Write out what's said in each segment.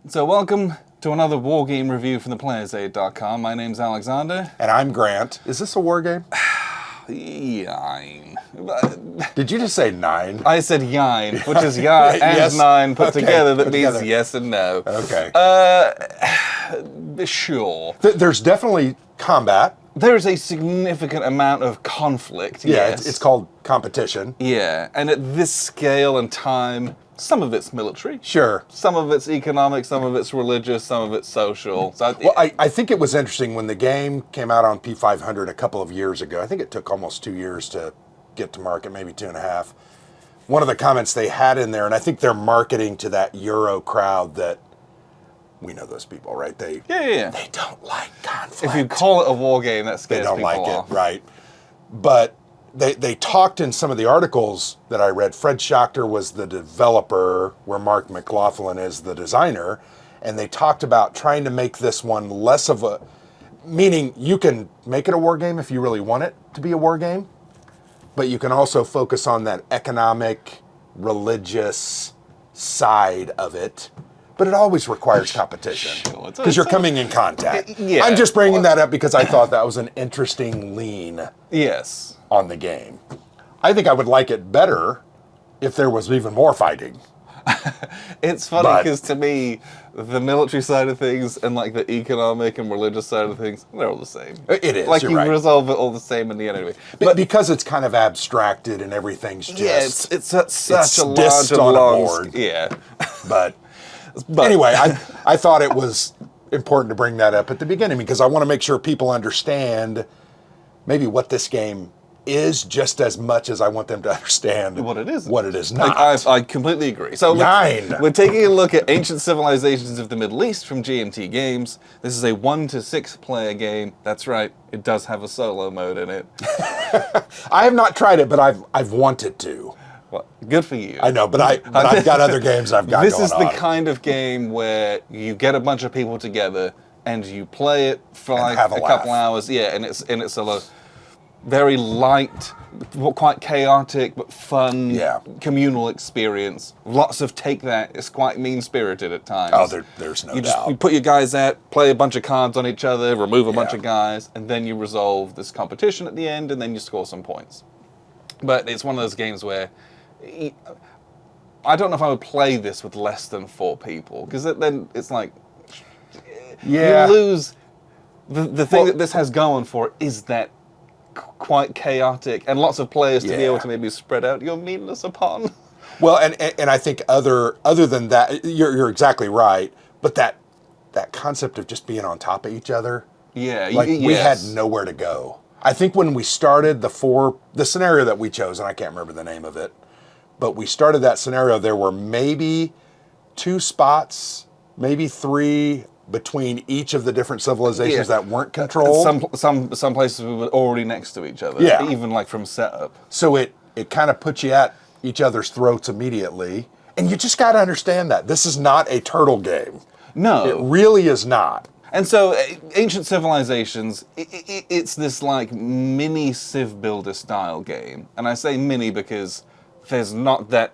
So welcome to another war game review from theplayersaid.com. My name's Alexander. And I'm Grant. Is this a war game? Yine. Did you just say nine? I said yine, which is ya and Yes. nine put Okay, together. That put means together. yes and no. Okay. Sure. There's definitely combat. There is a significant amount of conflict. Yeah, yes. it's called competition. Yeah, and at this scale and time, some of it's military. Sure. Some of it's economic, some of it's religious, some of it's social. So Well, I think it was interesting when the game came out on P500 a couple of years ago. I think it took almost 2 years to get to market, maybe 2.5. One of the comments they had in there, and I think they're marketing to that Euro crowd that, we know those people, right? Yeah. They don't like conflict. If you call it a war game, that scares They don't people like off. it, right? But they talked in some of the articles that I read. Fred Schachter was the developer, where Mark McLaughlin is the designer, and they talked about trying to make this one less of a, meaning you can make it a war game if you really want it to be a war game, but you can also focus on that economic, religious side of it. But it always requires competition because you're coming in contact. Yeah. I'm just bringing that up because I thought that was an interesting lean Yes. on the game. I think I would like it better if there was even more fighting. It's funny But- because to me, the military side of things and like the economic and religious side of things, they're all the same. It is, Like you're you right. resolve it all the same in the end anyway. But because it's kind of abstracted and everything's just... Yeah, it's such a large dissed and on a long... board. Yeah. But anyway, I thought it was important to bring that up at the beginning because I want to make sure people understand maybe what this game is just as much as I want them to understand What it is. What it is not. I completely agree. So Nine. we're taking a look at Ancient Civilizations of the Middle East from GMT Games. This is a 1 to 6 player game. That's right, it does have a solo mode in it. I have not tried it, but I've wanted to. Well, good for you. I know, but I've got other games I've got This going is the on. kind of game where you get a bunch of people together and you play it for And like have a a couple laugh. hours. Yeah, and it's a very light, quite chaotic but fun Yeah. communal experience. Lots of take that. It's quite mean spirited at times. Oh, there's no you doubt. put your guys out, play a bunch of cards on each other, remove a bunch Yeah. of guys, and then you resolve this competition at the end, and then you score some points. But it's one of those games where I don't know if I would play this with less than 4 people, because then it's like Yeah. you lose the thing Well- that this has going for it is that quite chaotic and lots of players to be Yeah. able to maybe spread out your meanness upon. Well, and I think other than that, you're exactly right. But that concept of just being on top of each other, Yeah, like we had yes. nowhere to go. I think when we started the scenario that we chose, and I can't remember the name of it, but we started that scenario. There were maybe 2 spots, maybe 3 between each of the different civilizations Yeah. that weren't controlled. Some places we were already next to each other. Yeah. Even like from setup. So it kind of puts you at each other's throats immediately. And you just got to understand that. This is not a turtle game. No. It really is not. And so, Ancient Civilizations, it's this like mini Civ Builder style game. And I say mini because there's not that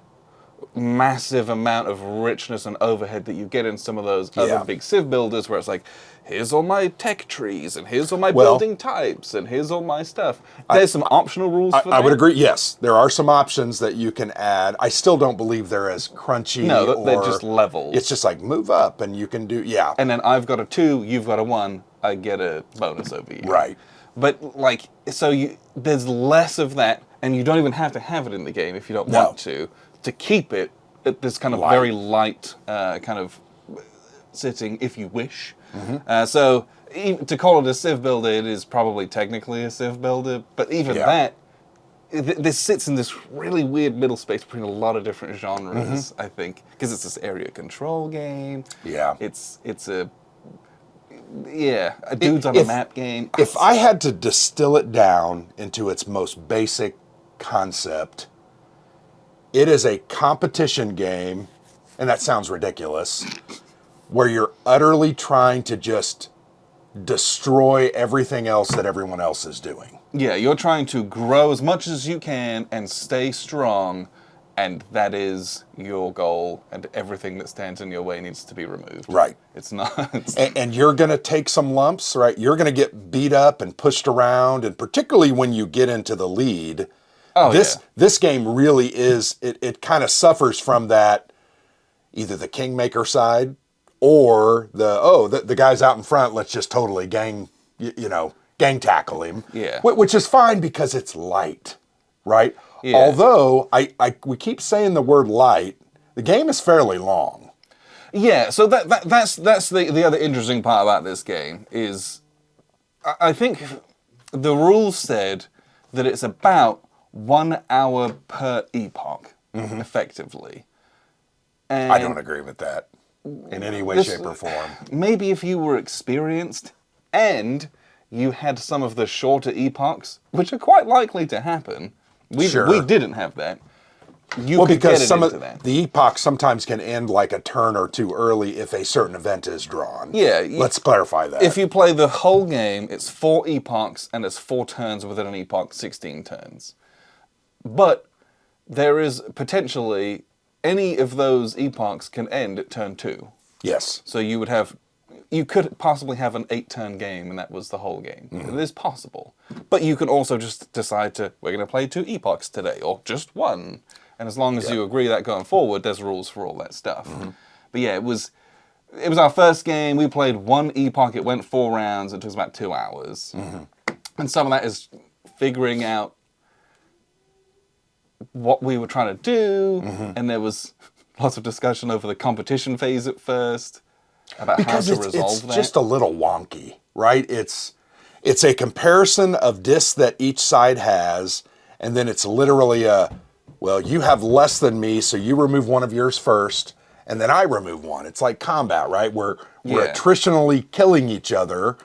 massive amount of richness and overhead that you get in some of those Yeah. other big Civ Builders where it's like, here's all my tech trees, and here's all my Well, building types, and here's all my stuff. There's some optional rules for that. I would agree. Yes, there are some options that you can add. I still don't believe they're as crunchy. No, they're or just levels. It's just like move up and you can do, yeah. And then I've got a 2, you've got a 1, I get a bonus over you. Right. But like, so there's less of that, and you don't even have to have it in the game if you don't No. want to keep it at this kind of Light. very light kind of sitting, if you wish. Mm-hmm. So to call it a Civ builder, it is probably technically a Civ builder, but even Yeah. that, this sits in this really weird middle space between a lot of different genres, I think, because it's this area control game. Yeah. It's a dudes on a If- map game. If I had to distill it down into its most basic concept, it is a competition game, and that sounds ridiculous, where you're utterly trying to just destroy everything else that everyone else is doing. Yeah, you're trying to grow as much as you can and stay strong and that is your goal, and everything that stands in your way needs to be removed. Right. It's not. And you're going to take some lumps, right? You're going to get beat up and pushed around, and particularly when you get into the lead. Oh, This game really is, it kind of suffers from that, either the kingmaker side or the guy's out in front, let's just totally gang tackle him. Yeah. Which is fine because it's light, right? Yeah. Although we keep saying the word light, the game is fairly long. Yeah, so that's the other interesting part about this game is I think the rules said that it's about 1 hour per epoch, effectively. And I don't agree with that in any way, shape, or form. Maybe if you were experienced and you had some of the shorter epochs, which are quite likely to happen. We didn't have that. Because some of the epochs sometimes can end like a turn or two early if a certain event is drawn. Yeah. Let's clarify that. If you play the whole game, it's 4 epochs and it's 4 turns within an epoch, 16 turns. But there is potentially any of those epochs can end at turn 2. Yes. So you could possibly have an 8-turn game and that was the whole game. It is possible. But you can also just decide we're going to play 2 epochs today or just 1. And as long as you agree that going forward, there's rules for all that stuff. But yeah, it was our first game. We played 1 epoch. It went 4 rounds. It took us about 2 hours. And some of that is figuring out what we were trying to do. And there was lots of discussion over the competition phase at first about how to resolve that. It's just a little wonky, right? It's a comparison of discs that each side has, and then it's literally well, you have less than me, so you remove one of yours first, and then I remove one. It's like combat, right? We're attritionally killing each other.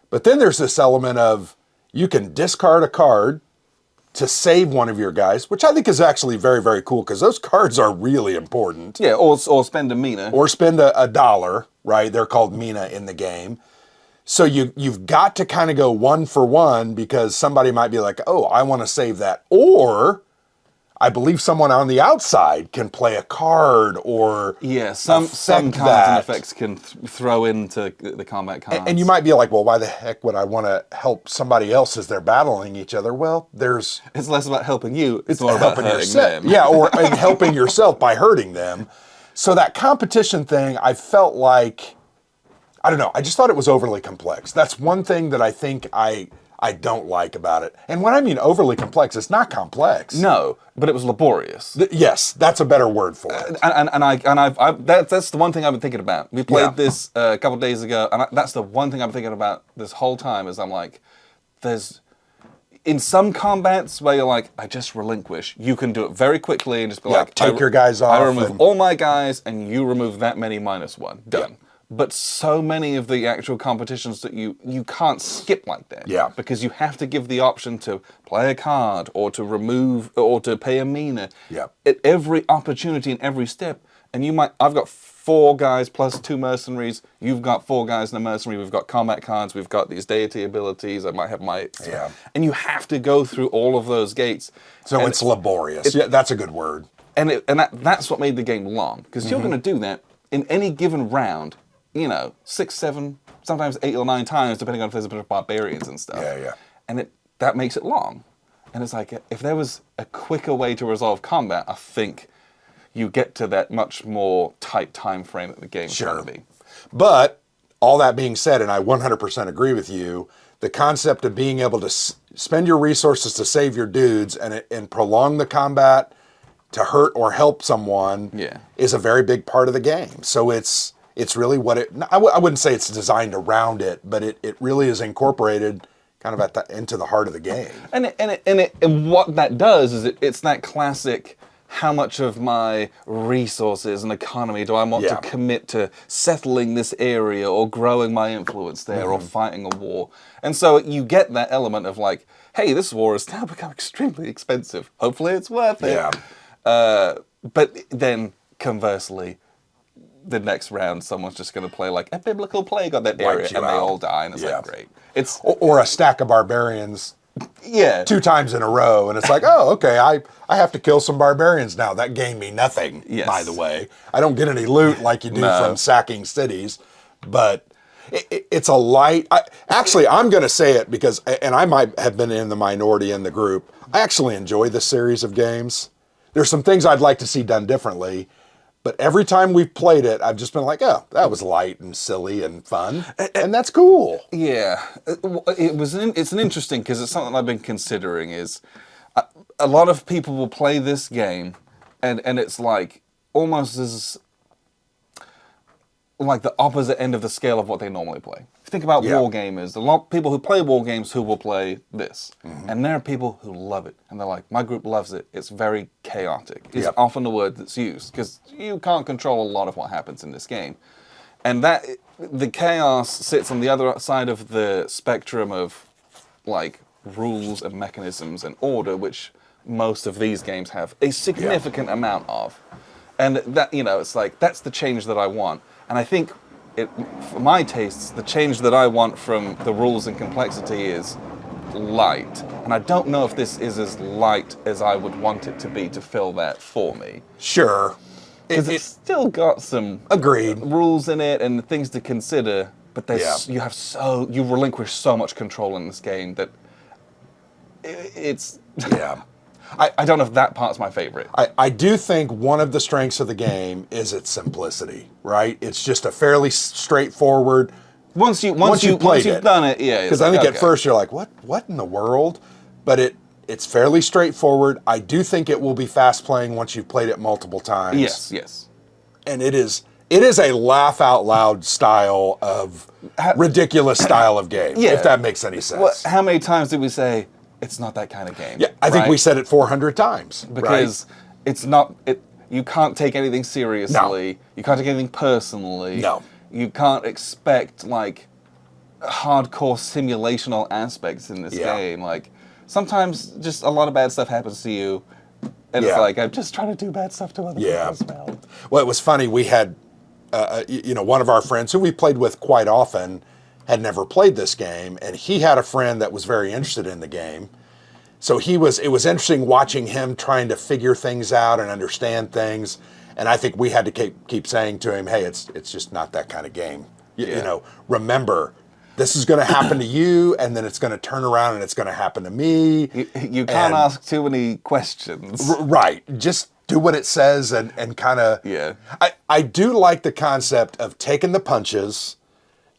But then there's this element of you can discard a card to save one of your guys, which I think is actually very, very cool because those cards are really important. Yeah, or spend a mina. Or spend a dollar, right? They're called mina in the game. So you've got to kind of go 1 for 1 because somebody might be like, oh, I want to save that. Or I believe someone on the outside can play a card or some cards and effects can throw into the combat cards. And you might be like, well, why the heck would I want to help somebody else as they're battling each other? Well, it's less about helping you, it's more about hurting them. Yeah, and helping yourself by hurting them. So that competition thing, I felt like, I don't know, I just thought it was overly complex. That's one thing that I think I don't like about it. And when I mean overly complex, it's not complex. No, but it was laborious. Yes, that's a better word for it. That's the one thing I've been thinking about. We played this a couple of days ago, and that's the one thing I've been thinking about this whole time is I'm like, in some combats where you're like, I just relinquish, you can do it very quickly and just be like, take your guys off. I remove all my guys, and you remove that many -1. Done. Yeah. But so many of the actual competitions that you can't skip like that. Yeah. Because you have to give the option to play a card or to remove or to pay a mina. Yeah. At every opportunity and every step. And I've got 4 guys plus 2 mercenaries. You've got 4 guys and a mercenary. We've got combat cards. We've got these deity abilities. I might have my... Yeah. And you have to go through all of those gates. So it's laborious. Yeah, that's a good word. And that's what made the game long. Because you're going to do that in any given round, 6, 7, sometimes 8 or 9 times, depending on if there's a bit of barbarians and stuff. Yeah. And that makes it long. And it's like, if there was a quicker way to resolve combat, I think you get to that much more tight time frame that the game's trying to be. But all that being said, and I 100% agree with you, the concept of being able to spend your resources to save your dudes and prolong the combat to hurt or help someone is a very big part of the game. So it's really what I wouldn't say it's designed around it, but it really is incorporated kind of into the heart of the game. And what that does is it's that classic, how much of my resources and economy do I want to commit to settling this area or growing my influence there or fighting a war? And so you get that element of like, hey, this war has now become extremely expensive. Hopefully it's worth it. Yeah. But then conversely, the next round, someone's just going to play like a biblical plague on that area, and they all die, and it's like great. Or a stack of barbarians Yeah. 2 times in a row, and it's like, oh, okay, I have to kill some barbarians now. That gained me nothing, Yes. by the way. I don't get any loot like you do No. from sacking cities, but it's a light. Actually, I'm going to say it because, and I might have been in the minority in the group, I actually enjoy this series of games. There's some things I'd like to see done differently, but every time we've played it, I've just been like, oh, that was light and silly and fun, and that's cool. Yeah, it's an interesting because it's something I've been considering. Is a lot of people will play this game, and it's like almost as like the opposite end of the scale of what they normally play. If you think about Yeah. war gamers, a lot of people who play war games who will play this, and there are people who love it, and they're like, my group loves it. It's very chaotic. Is Yep. often the word that's used because you can't control a lot of what happens in this game. And that the chaos sits on the other side of the spectrum of like rules and mechanisms and order, which most of these games have a significant amount of. And that, it's like that's the change that I want. And I think for my tastes, the change that I want from the rules and complexity is light. And I don't know if this is as light as I would want it to be to fill that for me. Sure. Because it's still got some Agreed. rules in it and things to consider, but there's you relinquish so much control in this game that it's Yeah. I don't know if that part's my favorite. I do think one of the strengths of the game is its simplicity, right? It's just a fairly straightforward. Once you've done it, yeah. Because I think at first you're like, what in the world? But it's fairly straightforward. I do think it will be fast playing once you've played it multiple times. Yes. And it is a laugh out loud style of ridiculous style of game. Yeah. If that makes any sense. Well, how many times did we say it's not that kind of game? Yeah, I think right? we said it 400 times. Because it's not. You can't take anything seriously. No. You can't take anything personally. No. You can't expect like hardcore simulational aspects in this game. Like sometimes just a lot of bad stuff happens to you, and it's like I'm just trying to do bad stuff to other people as well. Well, it was funny. We had, one of our friends who we played with quite often had never played this game, and he had a friend that was very interested in the game. So it was interesting watching him trying to figure things out and understand things. And I think we had to keep saying to him, hey, it's just not that kind of game. Remember, this is going to happen to you, and then it's going to turn around and it's going to happen to me. You can't ask too many questions. Right. Just do what it says and kind of... Yeah. I do like the concept of taking the punches,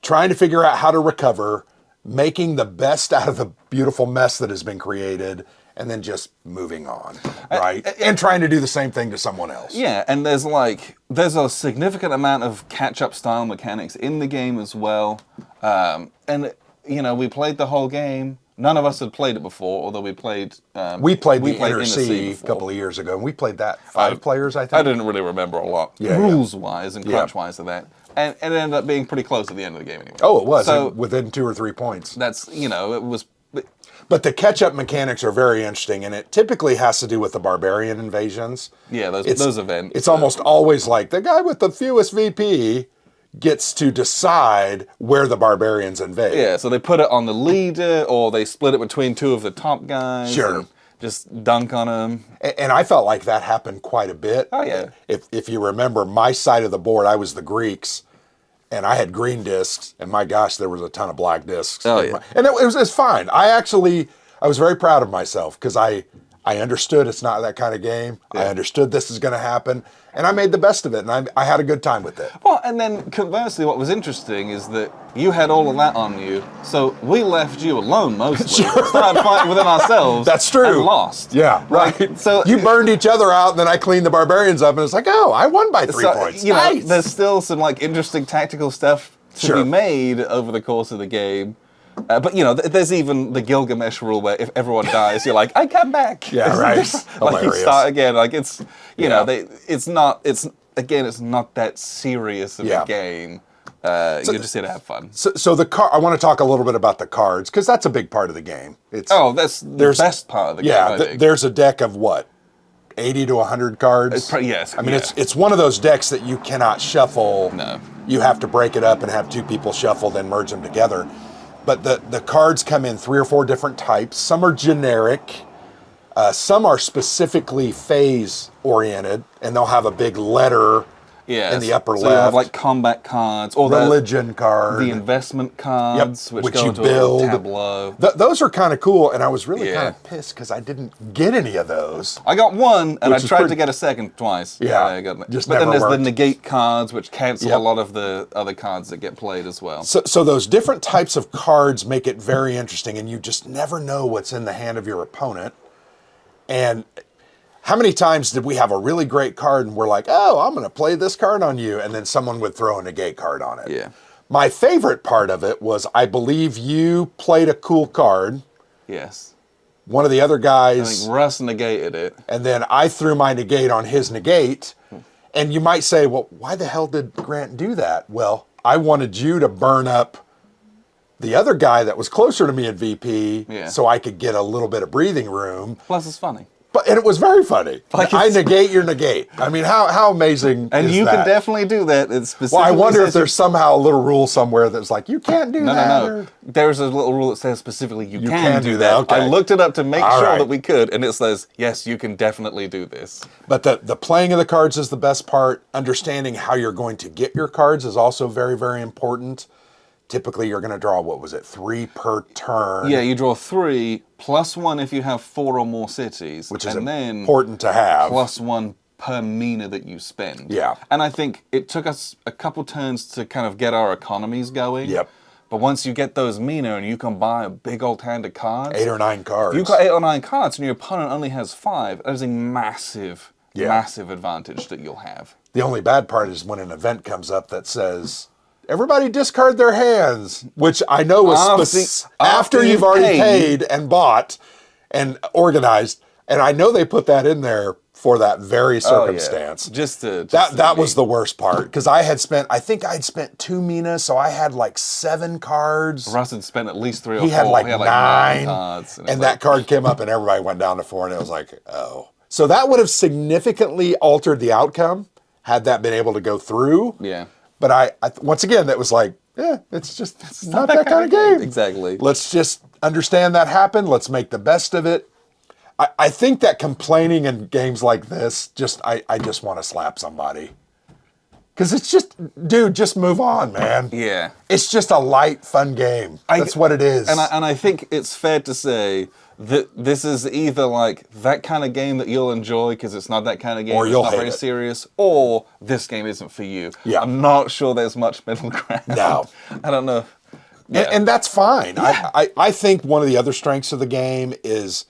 trying to figure out how to recover, making the best out of the beautiful mess that has been created, and then just moving on, right? And trying to do the same thing to someone else. Yeah, and there's a significant amount of catch-up style mechanics in the game as well. And we played the whole game. None of us had played it before, although we played the Inner Sea a couple of years ago, and we played that 5 players, I think. I didn't really remember a lot, rules-wise and crunch-wise of that. And it ended up being pretty close at the end of the game anyway. Oh, it was. So within 2 or 3 points. that's, it was... But the catch-up mechanics are very interesting, and it typically has to do with the barbarian invasions. Yeah, those events. It's almost always like the guy with the fewest VP gets to decide where the barbarians invade. Yeah, so they put it on the leader, or they split it between 2 of the top guys. Sure. And just dunk on them. And I felt like that happened quite a bit. Oh, yeah. If you remember, my side of the board, I was the Greeks, and I had green discs, and my gosh, there was a ton of black discs. Oh, yeah. And it was fine. I was very proud of myself, because I understood it's not that kind of game. Yeah. I understood this is going to happen, and I made the best of it, and I had a good time with it. Well, and then conversely, what was interesting is that you had all of that on you, so we left you alone mostly. Sure. Started fighting within ourselves. That's true. And lost. Yeah, right. So you burned each other out, and then I cleaned the barbarians up, and it's like, oh, I won by 3 points. Nice. There's still some interesting tactical stuff to be made over the course of the game. But there's even the Gilgamesh rule where if everyone dies, you're like, I come back. Yeah, right. You start again. It's it's not that serious of a game. You're just here to have fun. So I want to talk a little bit about the cards, because that's a big part of the game. That's the best part of the game. Yeah, there's a deck of what, 80 to 100 cards. Yes. I mean, it's one of those decks that you cannot shuffle. No. You have to break it up and have 2 people shuffle, then merge them together. but the cards come in 3 or 4 different types. Some are generic. Some are specifically phase oriented, and they'll have a big letter in the upper so left. you have like combat cards or religion card, the investment cards, Yep, which go you into build. a tableau. Those are kind of cool, and I was really Yeah. kind of pissed because I didn't get any of those. I got one, and I Which is tried pretty- to get a second twice. Yeah, I got it. just but then never there's the worked. negate cards, which cancel Yep. a lot of the other cards that get played as well. So those different types of cards make it very interesting, and you just never know what's in the hand of your opponent. And how many times did we have a really great card and we're like, oh, I'm going to play this card on you, and then someone would throw a negate card on it. Yeah. My favorite part of it was I believe you played a cool card. Yes. One of the other I guys, think Russ negated it. and then I threw my negate on his negate. And you might say, well, why the hell did Grant do that? Well, I wanted you to burn up the other guy that was closer to me in VP Yeah. so I could get a little bit of breathing room. Plus, it's funny. And it was very funny. Like I it's- negate your negate. I mean, how amazing And is you that? can definitely do that. It's specifically Well, I wonder if says there's somehow a little rule somewhere that's like, you can't do that. No. There's a little rule that says specifically you can can do do that. that, okay. I looked it up to make All sure right. that we could, and it says, yes, you can definitely do this. But the playing of the cards is the best part. Understanding how you're going to get your cards is also very, very important. Typically, you're going to draw, 3 per turn. Yeah, you draw 3, plus 1 if you have 4 or more cities. Which is and then important to have. plus 1 per mina that you spend. Yeah. And I think it took us a couple turns to kind of get our economies going. Yep. But once you get those mina and you can buy a big old hand of cards. 8 or 9 cards. If you've got 8 or 9 cards and your opponent only has 5, that is a massive, Yeah. massive advantage that you'll have. The only bad part is when an event comes up that says, everybody discard their hands, which I know is after you've already paid and bought and organized. And I know they put that in there for that very circumstance. Just to That was the worst part because I think I'd spent 2 mina, so I had like 7 cards. Russ had spent at least 3 or He 4. had like he had 9 cards. and that card came up and everybody went down to 4 and it was like, oh. So that would have significantly altered the outcome had that been able to go through. Yeah. But I once again, that was like, it's not that kind of game. Exactly. Let's just understand that happened. Let's make the best of it. I think that complaining in games like this, I just want to slap somebody. Because it's just, dude, just move on, man. Yeah. It's just a light, fun game. That's what it is. And I think it's fair to say that this is either like that kind of game that you'll enjoy because it's not that kind of game, Or it's you'll not hate very it. serious, or this game isn't for you. Yeah. I'm not sure there's much middle ground. No. I don't know. Yeah. And that's fine. I think one of the other strengths of the game is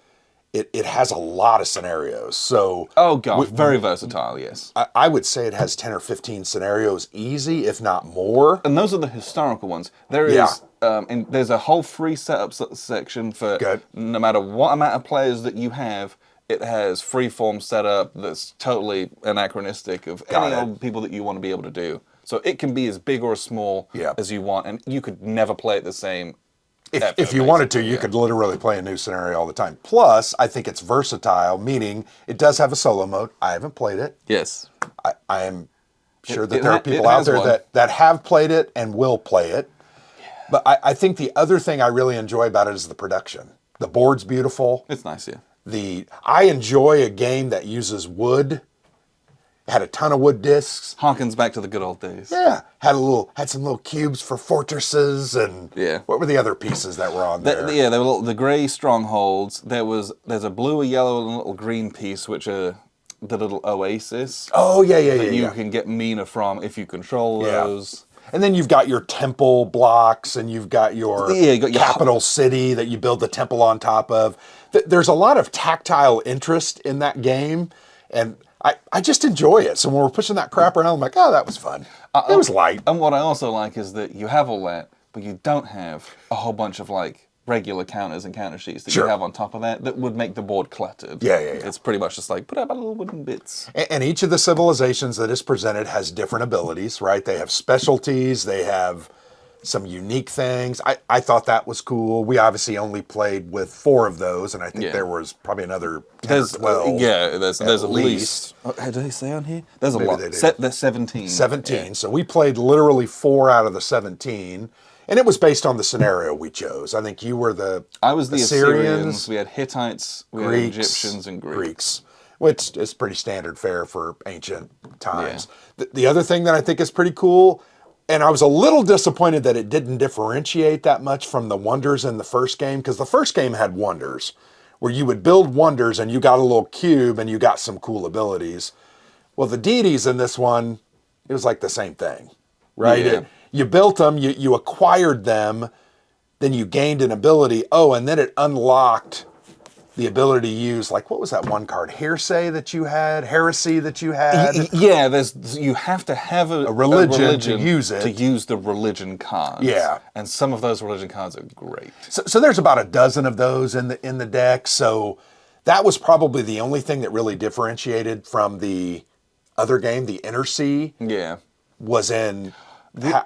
it has a lot of scenarios. So Oh, God. Very versatile, yes. I would say it has 10 or 15 scenarios easy, if not more. And those are the historical ones. There is, Yeah. and there's a whole free setup section for Good. no matter what amount of players that you have. It has freeform setup that's totally anachronistic of Got any it. old people that you want to be able to do. So it can be as big or as small Yeah. as you want, and you could never play it the same. If you wanted to, you could literally play a new scenario all the time. Plus, I think it's versatile, meaning it does have a solo mode. I haven't played it. Yes. I am sure that It there ha- are it people out has there one. that have played it and will play it. But I think the other thing I really enjoy about it is the production. The board's beautiful. It's nice, yeah. I enjoy a game that uses wood. Had a ton of wood discs. Harkens back to the good old days. Yeah, had some little cubes for fortresses and Yeah. What were the other pieces that were on there? Yeah, there were the grey strongholds. There's a blue, a yellow, and a little green piece, which are the little oasis Oh yeah, that you yeah. can get mina from if you control Yeah. those. And then you've got your temple blocks, and you've got your Yeah, you got your- capital city that you build the temple on top of. There's a lot of tactile interest in that game, and I just enjoy it. So when we're pushing that crap around, I'm like, oh, that was fun. It was light. And what I also like is that you have all that, but you don't have a whole bunch of like regular counters and counter sheets that Sure. you have on top of that would make the board cluttered. Yeah. It's pretty much just like put up a little wooden bits. And each of the civilizations that is presented has different abilities, right? They have specialties. They have some unique things. I thought that was cool. We obviously only played with 4 of those, and I think Yeah. there was probably another 10 There's or 12. there's at least. Oh, do they say on here? There's a Maybe lot. they do. There's 17. 17. Yeah. So we played literally 4 out of the 17. And it was based on the scenario we chose. I think you were the I was the Assyrians. We had Hittites, we had Egyptians, and Greeks. Which is pretty standard fare for ancient times. Yeah. The other thing that I think is pretty cool, and I was a little disappointed that it didn't differentiate that much from the wonders in the first game, because the first game had wonders, where you would build wonders and you got a little cube and you got some cool abilities. Well, the deities in this one, it was like the same thing, right? Yeah. You built them, you acquired them, then you gained an ability. Oh, and then it unlocked the ability to use, like, what was that one card? Heresy that you had? Yeah, you have to have a religion to use it. To use the religion cards. Yeah. And some of those religion cards are great. So there's about a dozen of those in the deck. So that was probably the only thing that really differentiated from the other game, the Inner Sea. Yeah. Was in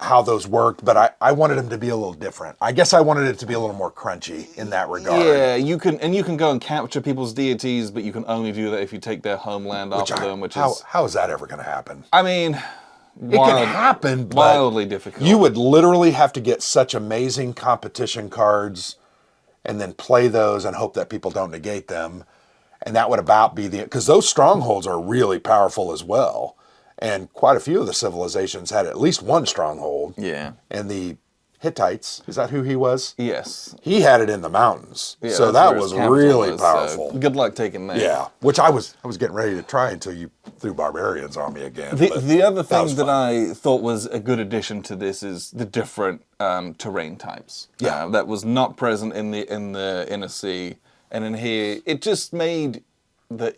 how those worked, but I wanted them to be a little different. I guess I wanted it to be a little more crunchy in that regard. Yeah, you can go and capture people's deities, but you can only do that if you take their homeland off of them, how is that ever going to happen? I mean, it can happen, but wildly difficult. You would literally have to get such amazing competition cards and then play those and hope that people don't negate them. And that would about be because those strongholds are really powerful as well. And quite a few of the civilizations had at least one stronghold. Yeah. And the Hittites, is that who he was? Yes. He had it in the mountains. Yeah, so that was really powerful. Good luck taking that. Yeah. Which I was getting ready to try until you threw barbarians on me again. The other thing that I thought was a good addition to this is the different terrain types. Yeah. That was not present in the Inner Sea. And in here, it just made the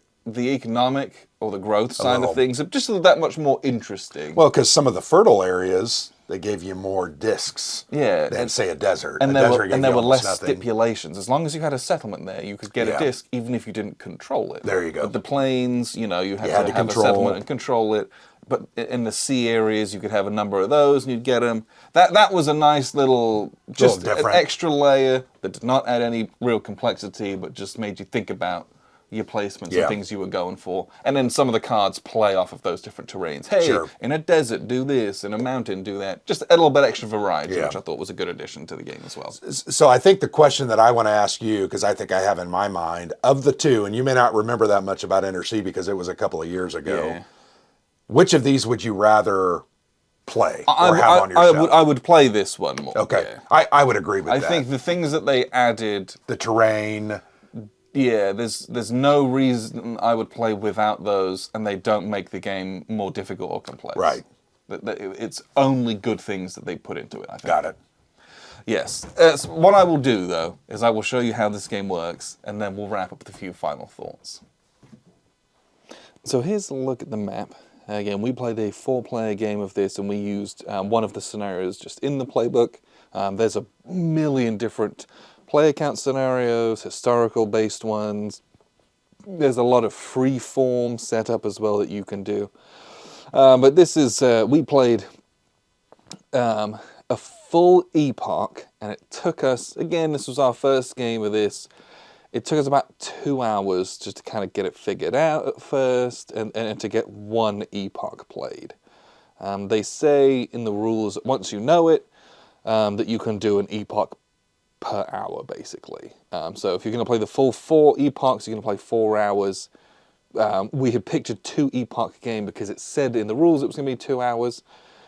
economic or the growth side of things just that much more interesting. Well, because some of the fertile areas, they gave you more discs than, say, a desert. And there were less stipulations. As long as you had a settlement there, you could get a disc even if you didn't control it. There you go. But the plains, you had to have a settlement and control it. But in the sea areas, you could have a number of those and you'd get them. That was a nice little an extra layer that did not add any real complexity, but just made you think about your placements and things you were going for. And then some of the cards play off of those different terrains. Hey, in a desert, do this. In a mountain, do that. Just a little bit extra variety, which I thought was a good addition to the game as well. So I think the question that I want to ask you, because I think I have in my mind, of the two, and you may not remember that much about Inner Sea because it was a couple of years ago, which of these would you rather play or have on your shelf? I would play this one more. Okay. Yeah. I would agree with that. I think the things that they added... The terrain... Yeah, there's no reason I would play without those, and they don't make the game more difficult or complex. Right. It's only good things that they put into it, I think. Got it. Yes. So what I will do, though, is I will show you how this game works, and then we'll wrap up with a few final thoughts. So here's a look at the map. Again, we played a 4-player game of this, and we used one of the scenarios just in the playbook. There's a million different player count scenarios, historical-based ones. There's a lot of free-form setup as well that you can do. But this is, we played a full epoch, and it took us, again, this was our first game of this, it took us about 2 hours just to kind of get it figured out at first, and to get one epoch played. They say in the rules, once you know it, that you can do an epoch per hour, basically. So if you're going to play the full 4 epochs, you're going to play 4 hours. We had picked a 2 epoch game because it said in the rules it was going to be 2 hours,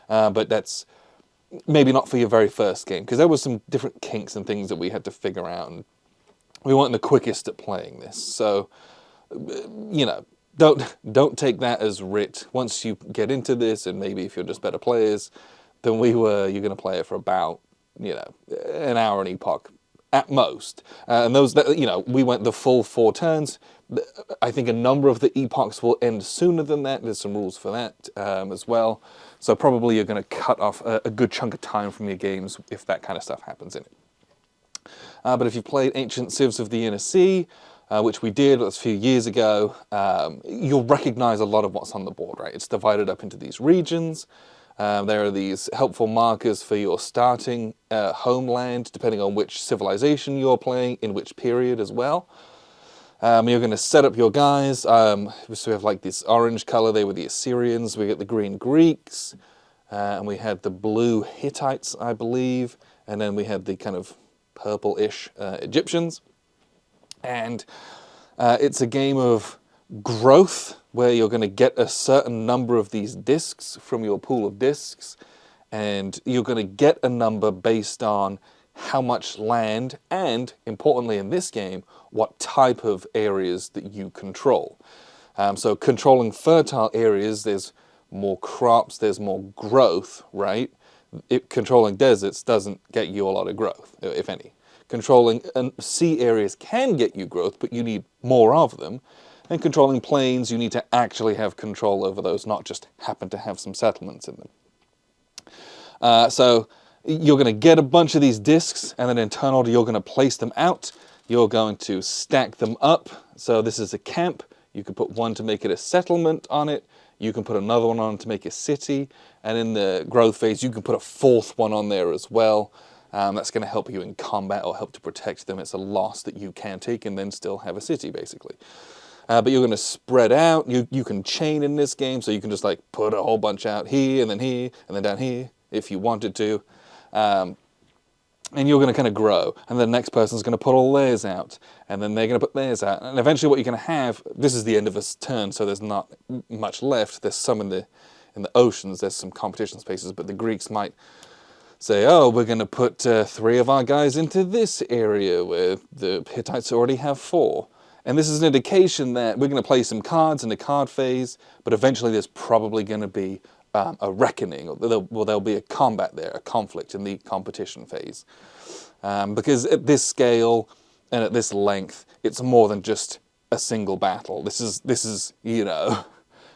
but that's maybe not for your very first game, because there were some different kinks and things that we had to figure out, and we weren't the quickest at playing this. So, don't take that as writ. Once you get into this, and maybe if you're just better players than we were, you're going to play it for about an hour an epoch at most. And those, we went the full 4 turns. I think a number of the epochs will end sooner than that. There's some rules for that as well. So probably you're going to cut off a good chunk of time from your games if that kind of stuff happens in it. But if you've played Ancient Civs of the Inner Sea, which we did a few years ago, you'll recognize a lot of what's on the board, right? It's divided up into these regions. There are these helpful markers for your starting homeland, depending on which civilization you're playing, in which period as well. You're going to set up your guys. So we have like this orange color, they were the Assyrians. We get the green Greeks, and we had the blue Hittites, I believe. and then we had the kind of purple-ish Egyptians. And it's a game of growth, where you're going to get a certain number of these discs from your pool of discs, and you're going to get a number based on how much land, and importantly in this game, what type of areas that you control. So controlling fertile areas, there's more crops, there's more growth, right? Controlling deserts doesn't get you a lot of growth, if any. Controlling sea areas can get you growth, but you need more of them. And controlling plains, you need to actually have control over those, not just happen to have some settlements in them. So you're going to get a bunch of these discs, and then in turn order you're going to place them out. You're going to stack them up. So this is a camp. You can put one to make it a settlement on it. You can put another one on to make a city. And in the growth phase, you can put a fourth one on there as well. That's going to help you in combat or help to protect them. It's a loss that you can take and then still have a city, basically. But you're going to spread out. You can chain in this game, so you can just like put a whole bunch out here, and then down here, if you wanted to. And you're going to kind of grow, and the next person's going to put all theirs out, and then they're going to put theirs out, and eventually what you're going to have, this is the end of a turn, so there's not much left. There's some in the oceans, there's some competition spaces, but the Greeks might say, oh, we're going to put 3 of our guys into this area where the Hittites already have 4. And this is an indication that we're going to play some cards in the card phase, but eventually there's probably going to be a reckoning, or there'll be a combat there, a conflict in the competition phase. Because at this scale and at this length, it's more than just a single battle. This is you know,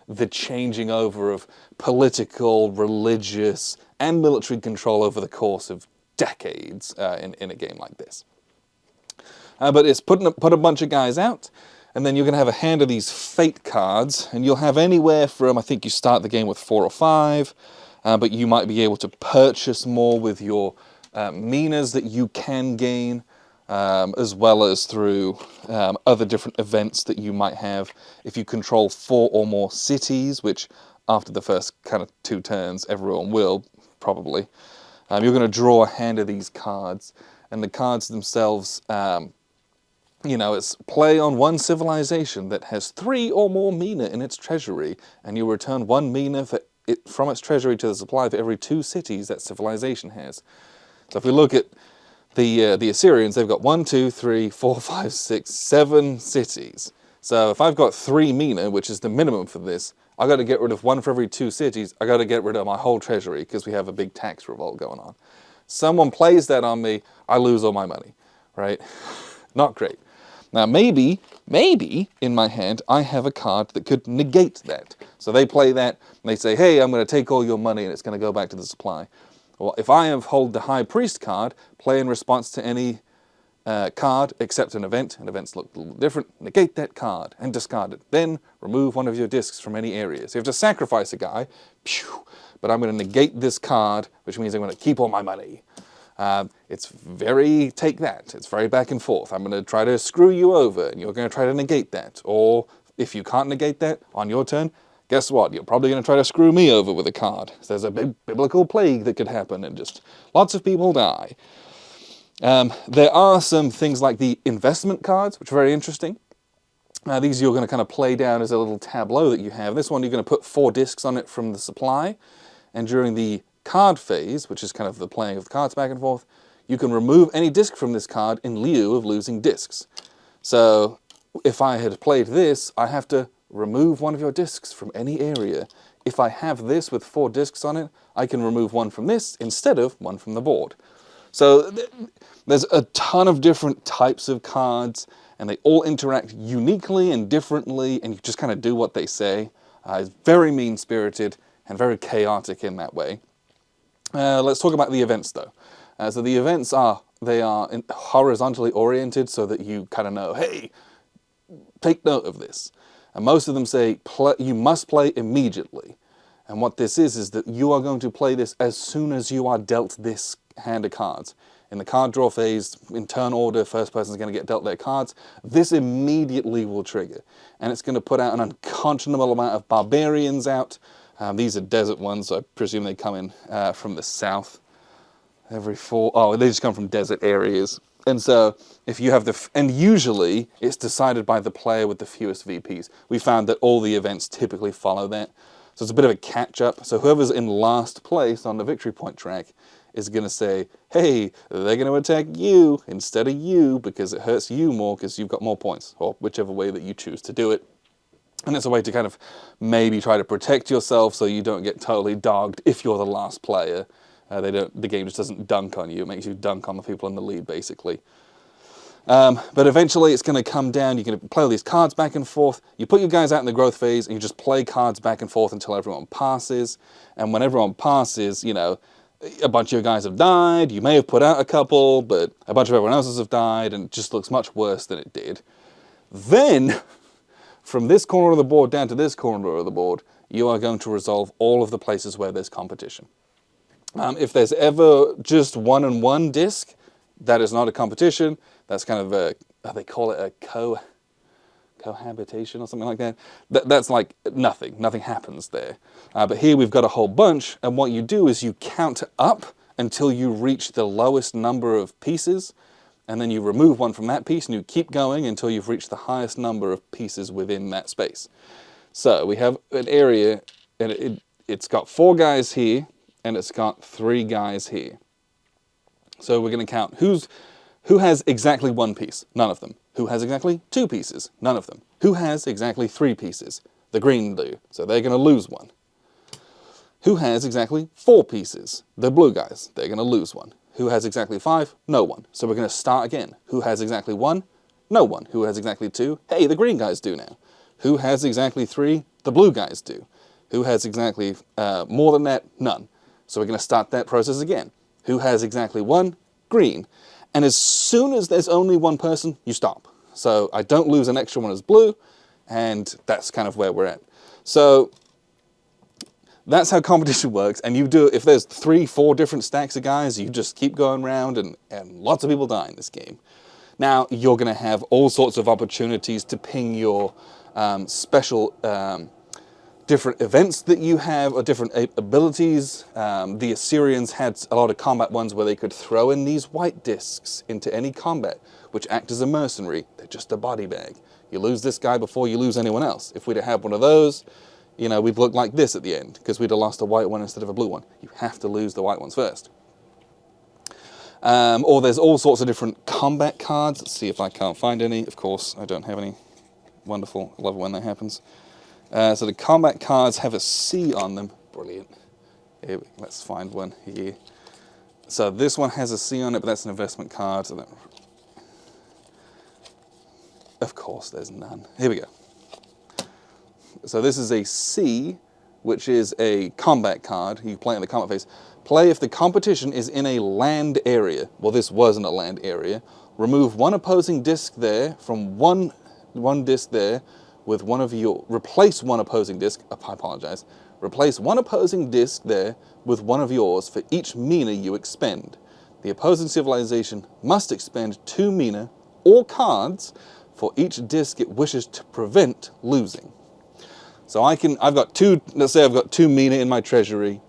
the changing over of political, religious, and military control over the course of decades in a game like this. But it's put a bunch of guys out, and then you're going to have a hand of these fate cards, and you'll have anywhere from, I think you start the game with 4 or 5, but you might be able to purchase more with your minas that you can gain, as well as through other different events that you might have. If you control 4 or more cities, which after the first kind of 2 turns, everyone will, probably, you're going to draw a hand of these cards, and the cards themselves, you know, it's play on one civilization that has 3 or more mina in its treasury, and you return 1 mina from its treasury to the supply for every 2 cities that civilization has. So if we look at the Assyrians, they've got 1, 2, 3, 4, 5, 6, 7 cities. So if I've got 3 mina, which is the minimum for this, I've got to get rid of 1 for every 2 cities. I've got to get rid of my whole treasury because we have a big tax revolt going on. Someone plays that on me, I lose all my money, right? Not great. Now maybe in my hand I have a card that could negate that. So they play that and they say, hey, I'm going to take all your money and it's going to go back to the supply. Well, if I hold the High Priest card, play in response to any card except an event, and events look a little different, negate that card and discard it. Then remove 1 of your discs from any area. So you have to sacrifice a guy, but I'm going to negate this card, which means I'm going to keep all my money. It's very take that. It's very back and forth. I'm going to try to screw you over, and you're going to try to negate that. Or if you can't negate that on your turn, guess what? You're probably going to try to screw me over with a card. So there's a big biblical plague that could happen, and just lots of people die. There are some things like the investment cards, which are very interesting. These you're going to kind of play down as a little tableau that you have. This one you're going to put 4 discs on it from the supply, and during the card phase, which is kind of the playing of the cards back and forth, you can remove any disc from this card in lieu of losing discs. So if I had played this, I have to remove 1 of your discs from any area. If I have this with 4 discs on it, I can remove 1 from this instead of 1 from the board. So there's a ton of different types of cards, and they all interact uniquely and differently, and you just kind of do what they say. It's very mean-spirited and very chaotic in that way. Let's talk about the events, though. So the events are horizontally oriented so that you kind of know, hey, take note of this. And most of them say, you must play immediately. And what this is that you are going to play this as soon as you are dealt this hand of cards. In the card draw phase, in turn order, first person is going to get dealt their cards. This immediately will trigger. And it's going to put out an unconscionable amount of barbarians out. These are desert ones, so I presume they come in from the south. Every 4. Oh, they just come from desert areas. And so if you have and usually it's decided by the player with the fewest VPs. We found that all the events typically follow that. So it's a bit of a catch up. So whoever's in last place on the victory point track is going to say, hey, they're going to attack you instead of you because it hurts you more because you've got more points, or whichever way that you choose to do it. And it's a way to kind of maybe try to protect yourself so you don't get totally dogged if you're the last player. The game just doesn't dunk on you. It makes you dunk on the people in the lead, basically. But eventually it's going to come down. You're going to play all these cards back and forth. You put your guys out in the growth phase and you just play cards back and forth until everyone passes. And when everyone passes, you know, a bunch of your guys have died. You may have put out a couple, but a bunch of everyone else's have died and it just looks much worse than it did. Then, from this corner of the board down to this corner of the board, you are going to resolve all of the places where there's competition. If there's ever just 1 and 1 disc, that is not a competition. That's kind of a, they call it a cohabitation or something like that. That's like nothing. Nothing happens there. But here we've got a whole bunch, and what you do is you count up until you reach the lowest number of pieces, and then you remove one from that piece, and you keep going until you've reached the highest number of pieces within that space. So we have an area, and it's got 4 guys here, and it's got 3 guys here. So we're going to count who has exactly 1 piece? None of them. Who has exactly 2 pieces? None of them. Who has exactly 3 pieces? The green do, so they're going to lose 1. Who has exactly 4 pieces? The blue guys, they're going to lose 1. Who has exactly 5? No one. So we're going to start again. Who has exactly 1? No one. Who has exactly 2? Hey, the green guys do now. Who has exactly 3? The blue guys do. Who has exactly more than that? None. So we're going to start that process again. Who has exactly 1? Green. And as soon as there's only 1 person, you stop. So I don't lose an extra one as blue, and that's kind of where we're at. So that's how competition works, and you do, if there's 3, 4 different stacks of guys, you just keep going around, and lots of people die in this game. Now, you're going to have all sorts of opportunities to ping your special different events that you have, or different abilities. The Assyrians had a lot of combat ones where they could throw in these white discs into any combat, which act as a mercenary. They're just a body bag. You lose this guy before you lose anyone else. If we'd have had one of those, you know, we'd look like this at the end, because we'd have lost a white one instead of a blue one. You have to lose the white ones first. Or there's all sorts of different combat cards. Let's see if I can't find any. Of course, I don't have any. Wonderful. I love it when that happens. So the combat cards have a C on them. Brilliant. Here, let's find one here. So this one has a C on it, but that's an investment card. So of course, there's none. Here we go. So this is a C, which is a combat card. You play in the combat phase. Play if the competition is in a land area. Well, this wasn't a land area. Remove 1 opposing disc there from one disc there with one of your, replace 1 opposing disc, I apologize. Replace 1 opposing disc there with one of yours for each mina you expend. The opposing civilization must expend 2 mina or cards for each disc it wishes to prevent losing. So I've got 2, let's say I've got 2 mina in my treasury,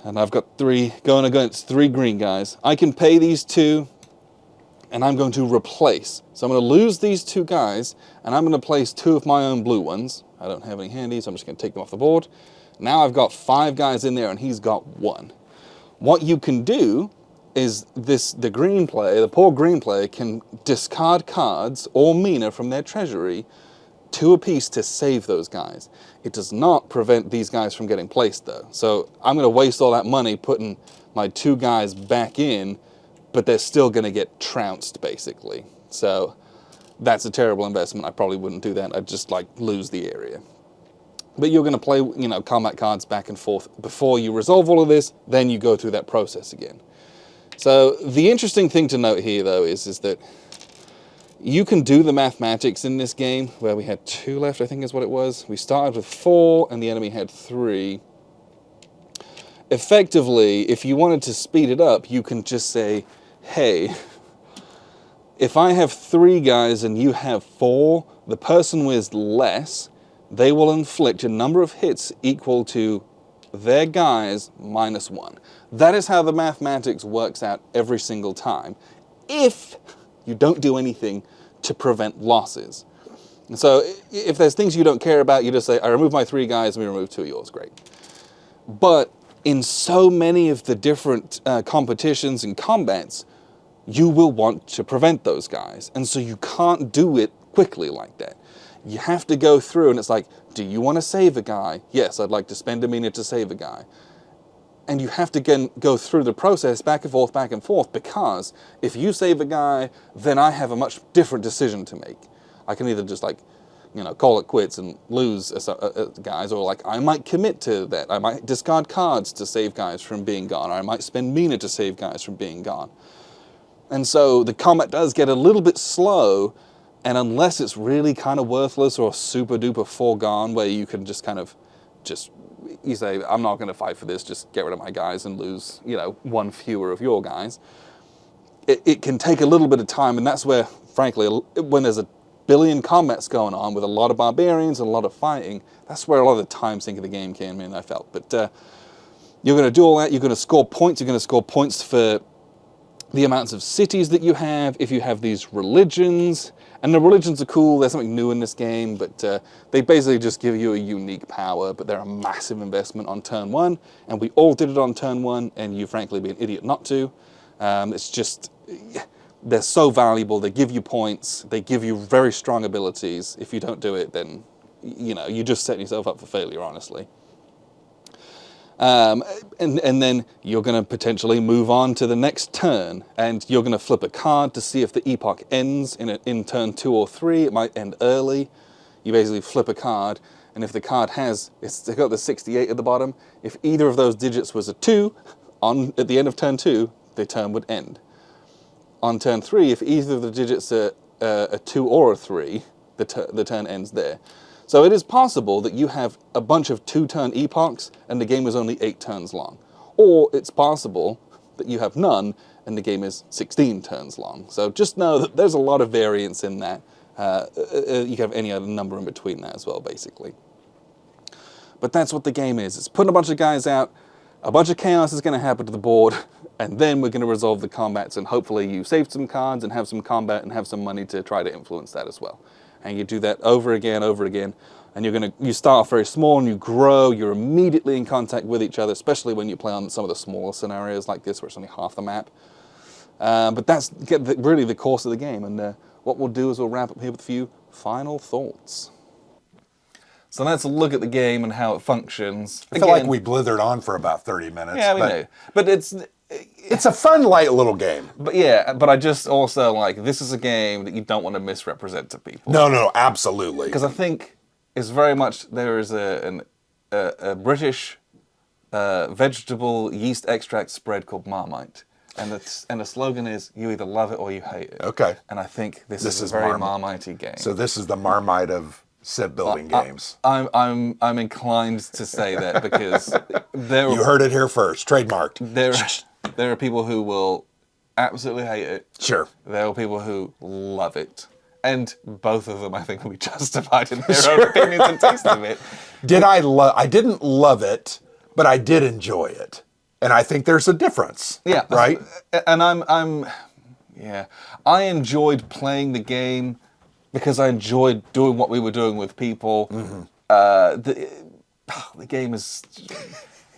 and I've got 3 going against 3 green guys. I can pay these 2, and I'm going to replace. So I'm going to lose these 2 guys, and I'm going to place 2 of my own blue ones. I don't have any handy, so I'm just going to take them off the board. Now I've got 5 guys in there, and he's got 1. What you can do is the green player, the poor green player, can discard cards or mina from their treasury, 2 apiece, to save those guys. It does not prevent these guys from getting placed, though. So I'm going to waste all that money putting my 2 guys back in, but they're still going to get trounced, basically. So that's a terrible investment. I probably wouldn't do that. I'd just like lose the area. But you're going to play, you know, combat cards back and forth before you resolve all of this. Then you go through that process again. So the interesting thing to note here, though, is that you can do the mathematics in this game, where we had 2 left, I think is what it was. We started with 4, and the enemy had 3. Effectively, if you wanted to speed it up, you can just say, hey, if I have 3 guys and you have 4, the person with less, they will inflict a number of hits equal to their guys -1. That is how the mathematics works out every single time, if you don't do anything to prevent losses. And so if there's things you don't care about, you just say, I remove my 3 guys, and we remove 2 of yours, great. But in so many of the different competitions and combats, you will want to prevent those guys. And so you can't do it quickly like that. You have to go through, and it's like, do you want to save a guy? Yes, I'd like to spend a minute to save a guy. And you have to go through the process back and forth, because if you save a guy, then I have a much different decision to make. I can either just call it quits and lose guys, or I might commit to that. I might discard cards to save guys from being gone, or I might spend mana to save guys from being gone. And so the combat does get a little bit slow, and unless it's really kind of worthless or super duper foregone, where you can just you say, I'm not going to fight for this, just get rid of my guys and lose, 1 fewer of your guys. It can take a little bit of time, and that's where, frankly, when there's a billion combats going on with a lot of barbarians and a lot of fighting, that's where a lot of the time sink of the game came in, I felt. But you're going to do all that, you're going to score points, you're going to score points for the amounts of cities that you have, if you have these religions. And the religions are cool, there's something new in this game, but they basically just give you a unique power, but they're a massive investment on turn 1, and we all did it on turn 1, and you frankly be an idiot not to. It's just, they're so valuable, they give you points, they give you very strong abilities. If you don't do it, then, you're just setting yourself up for failure, honestly. And then you're going to potentially move on to the next turn, and you're going to flip a card to see if the epoch ends in turn 2 or 3. It might end early. You basically flip a card, and if the card it's got the 68 at the bottom, if either of those digits was a 2, at the end of turn 2, the turn would end. On turn 3, if either of the digits are a 2 or a 3, the turn ends there. So it is possible that you have a bunch of 2-turn epochs and the game is only 8 turns long. Or it's possible that you have none and the game is 16 turns long. So just know that there's a lot of variance in that. You can have any other number in between that as well, basically. But that's what the game is. It's putting a bunch of guys out, a bunch of chaos is going to happen to the board, and then we're going to resolve the combats, and hopefully you save some cards and have some combat and have some money to try to influence that as well. And you do that over again, and you start off very small and you grow, you're immediately in contact with each other, especially when you play on some of the smaller scenarios like this where it's only half the map. But that's really the course of the game, and what we'll do is we'll wrap up here with a few final thoughts. So let's look at the game and how it functions. I feel like we blithered on for about 30 minutes. Yeah, we know. But it's a fun, light little game. But I just also this is a game that you don't want to misrepresent to people. No, absolutely. Because I think it's very much, there is a British vegetable yeast extract spread called Marmite. And the slogan is, you either love it or you hate it. Okay. And I think this is a very Marmite-y game. So this is the Marmite of civ building games. I'm inclined to say that because you heard it here first, trademarked. There are people who will absolutely hate it. Sure. There are people who love it. And both of them, I think, will be justified in their own opinions and taste of it. I didn't love it, but I did enjoy it. And I think there's a difference. Yeah. Right? And I enjoyed playing the game because I enjoyed doing what we were doing with people. Mm-hmm. The game is...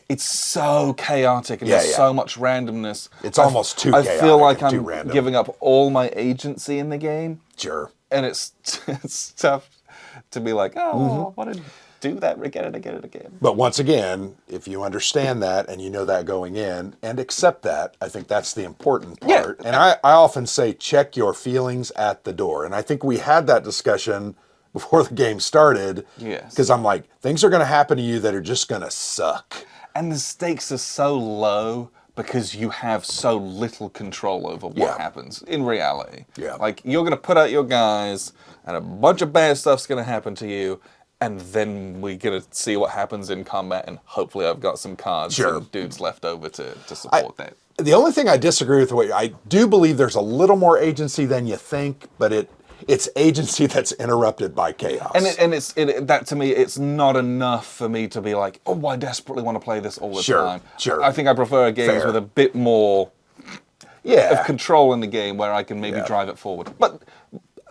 It's so chaotic and there's so much randomness. It's almost too chaotic. I feel like I'm giving up all my agency in the game. Sure. And it's tough to be like, I want to do that again and again and again. But once again, if you understand that and you know that going in and accept that, I think that's the important part. Yeah. And I often say, check your feelings at the door. And I think we had that discussion before the game started. Yes. Because I'm like, things are going to happen to you that are just going to suck. And the stakes are so low because you have so little control over what happens in reality. Yeah. Like, you're going to put out your guys, and a bunch of bad stuff's going to happen to you, and then we're going to see what happens in combat, and hopefully I've got some cards and dudes left over to support that. The only thing I disagree with, I do believe there's a little more agency than you think, but It's agency that's interrupted by chaos. And that to me, it's not enough for me to be like, oh, I desperately want to play this all the time. Sure. I think I prefer games Fair. with a bit more yeah. of control in the game where I can maybe Yeah. drive it forward. But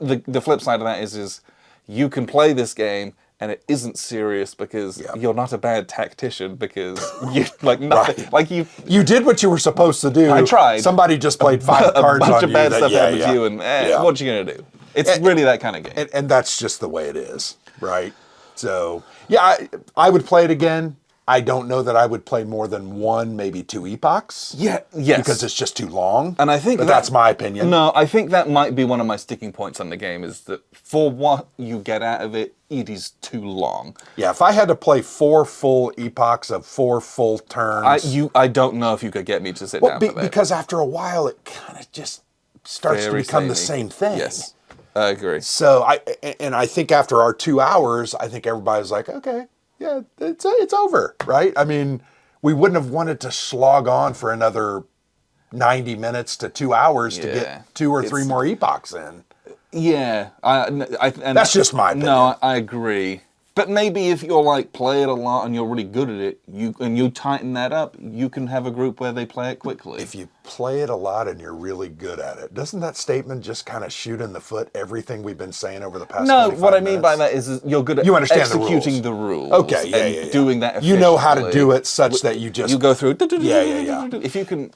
the flip side of that is you can play this game and it isn't serious because you're not a bad tactician because you like nothing like you did what you were supposed to do. I tried. Somebody just played 5 cards a bunch on of you. bad that, stuff yeah, happens to you and what you gonna do? It's really that kind of game. And that's just the way it is, right? So yeah, I would play it again. I don't know that I would play more than 1, maybe 2 epochs. Yes. Because it's just too long. And I think that's my opinion. No, I think that might be one of my sticking points on the game is that for what you get out of it, it is too long. Yeah, if I had to play 4 full epochs of 4 full turns, I don't know if you could get me to sit down for that. because after a while it kind of just starts to become the same thing. Yes, I agree. So I think after our 2 hours, I think everybody's like, okay, yeah, it's over, right? I mean, we wouldn't have wanted to slog on for another 90 minutes to 2 hours to get 2 or 3 more epochs in. Yeah, and that's just my opinion. No, I agree. But maybe if you're like play it a lot and you're really good at it, you tighten that up, you can have a group where they play it quickly. If you play it a lot and you're really good at it, doesn't that statement just kind of shoot in the foot everything we've been saying over the past? No, what I mean minutes? by that is you're good at executing the rules. Okay, and doing that. You know how to do it such that you just go through. Yeah. If you can.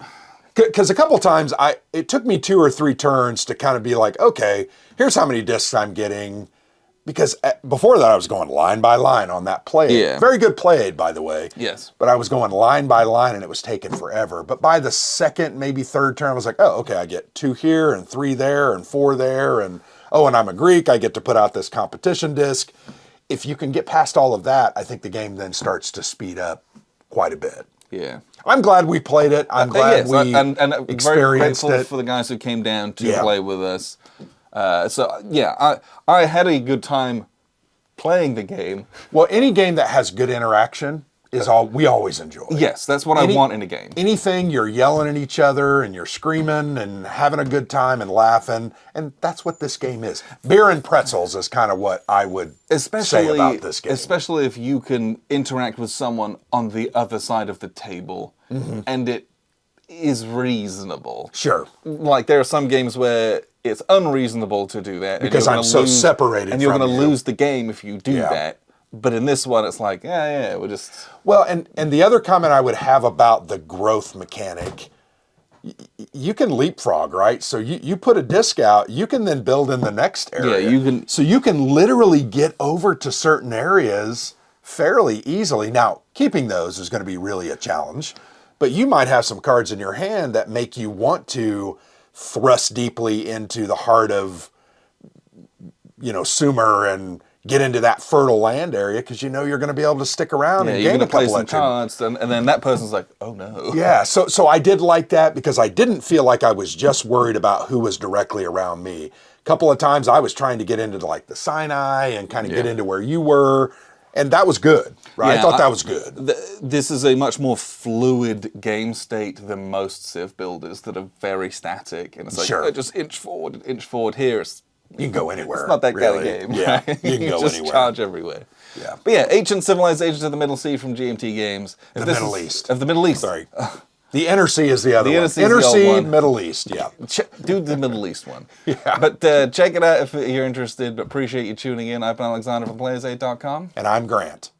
Because a couple times it took me 2 or 3 turns to kind of be like, okay, here's how many discs I'm getting. Because before that, I was going line by line on that play. Yeah. Very good play aid, by the way. Yes. But I was going line by line, and it was taking forever. But by the second, maybe third turn, I was like, oh, okay, I get 2 here, and 3 there, and 4 there, and I'm a Greek, I get to put out this competition disc. If you can get past all of that, I think the game then starts to speed up quite a bit. Yeah. I'm glad we played it. I'm glad we and experienced very grateful it. for the guys who came down to play with us. I had a good time playing the game. Well, any game that has good interaction is we always enjoy. Yes, that's what I want in a game. Anything you're yelling at each other and you're screaming and having a good time and laughing, and that's what this game is. Beer and pretzels is kind of what I would say about this game. Especially if you can interact with someone on the other side of the table and it is reasonable. Sure. Like there are some games where it's unreasonable to do that. Because I'm so separated and you're from going to you. lose the game if you do that. But in this one, it's like, we're just... Well, and the other comment I would have about the growth mechanic, you can leapfrog, right? So you put a disc out, you can then build in the next area. Yeah, you can... So you can literally get over to certain areas fairly easily. Now, keeping those is going to be really a challenge. But you might have some cards in your hand that make you want to thrust deeply into the heart of, Sumer and get into that fertile land area because you're going to be able to stick around and gain a couple play some of cards, and then that person's like, oh no. Yeah, so I did like that because I didn't feel like I was just worried about who was directly around me. A couple of times I was trying to get into like the Sinai and kind of get into where you were, and that was good, right? Yeah, I thought that was good. This is a much more fluid game state than most Civ builders that are very static, and it's like just inch forward here. You can go anywhere. It's not that really. kind of game. Yeah, right? you can go just anywhere. Charge everywhere. Yeah. But yeah, Ancient Civilizations of the Middle Sea from GMT Games. The Middle East. Of the Middle East. Sorry. The Inner Sea is the other one. Inner Sea is Inner the old Sea, one. Middle East, yeah. Do the Middle East one. Yeah. But check it out if you're interested. Appreciate you tuning in. I've been Alexander from PlayersAid.com. And I'm Grant.